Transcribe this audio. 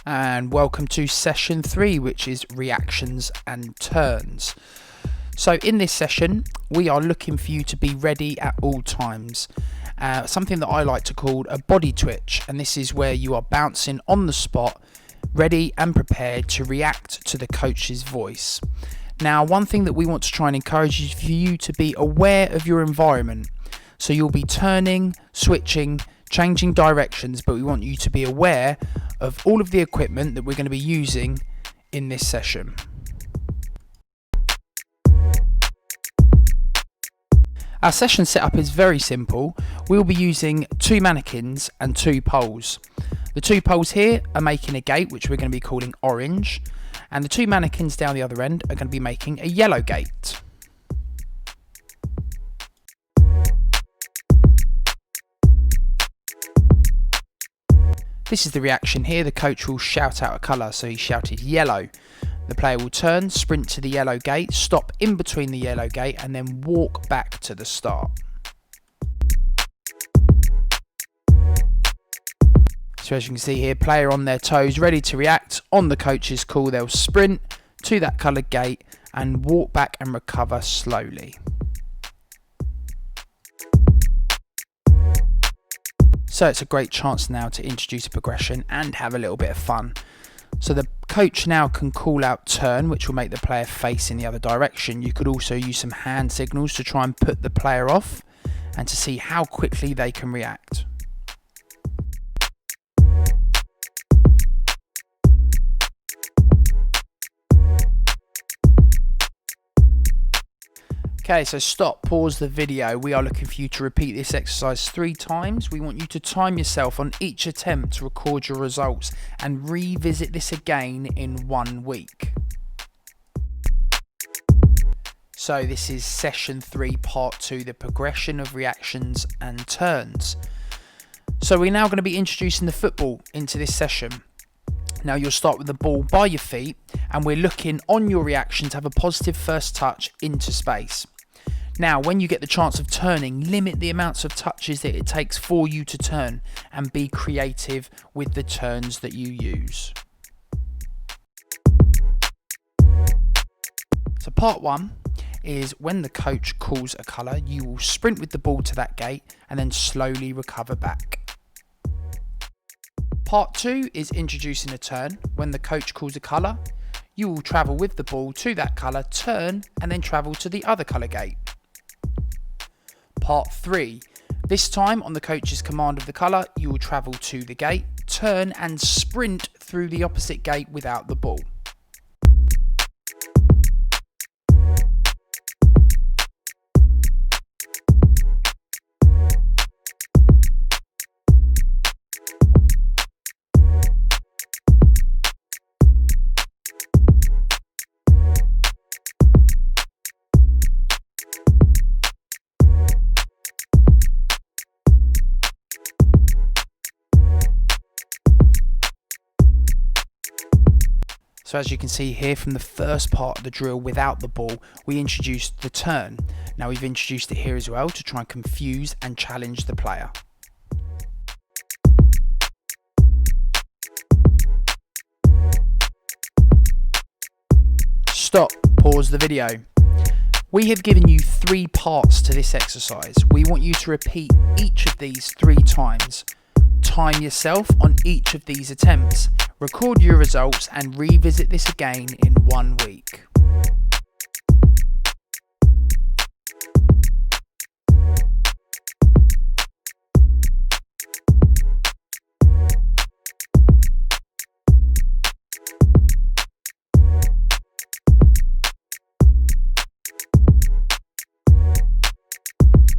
and welcome to session 3, which is reactions and turns. So in this session we are looking for you to be ready at all times, something that I like to call a body twitch, and this is where you are bouncing on the spot, ready and prepared to react to the coach's voice. Now, one thing that we want to try and encourage is for you to be aware of your environment. So you'll be turning, switching, changing directions, but we want you to be aware of all of the equipment that we're going to be using in this session. Our session setup is very simple. We'll be using 2 mannequins and 2 poles. The 2 poles here are making a gate, which we're going to be calling orange, and the 2 mannequins down the other end are going to be making a yellow gate. This is the reaction here. The coach will shout out a colour, so he shouted yellow. The player will turn, sprint to the yellow gate, stop in between the yellow gate, and then walk back to the start. So as you can see here, player on their toes, ready to react. On the coach's call, they'll sprint to that coloured gate and walk back and recover slowly. So it's a great chance now to introduce a progression and have a little bit of fun. So the coach now can call out turn, which will make the player face in the other direction. You could also use some hand signals to try and put the player off and to see how quickly they can react. Okay, so stop, pause the video. We are looking for you to repeat this exercise 3 times. We want you to time yourself on each attempt to record your results and revisit this again in 1 week. So this is session 3, part 2, the progression of reactions and turns. So we're now going to be introducing the football into this session. Now you'll start with the ball by your feet, and we're looking on your reaction to have a positive first touch into space. Now, when you get the chance of turning, limit the amounts of touches that it takes for you to turn and be creative with the turns that you use. So part 1 is when the coach calls a colour, you will sprint with the ball to that gate and then slowly recover back. Part 2 is introducing a turn. When the coach calls a colour, you will travel with the ball to that colour, turn and then travel to the other colour gate. Part 3, this time on the coach's command of the colour, you will travel to the gate, turn and sprint through the opposite gate without the ball. So as you can see here from the first part of the drill without the ball, we introduced the turn. Now we've introduced it here as well to try and confuse and challenge the player. Stop, pause the video. We have given you 3 parts to this exercise. We want you to repeat each of these 3 times. Time yourself on each of these attempts. Record your results and revisit this again in 1 week.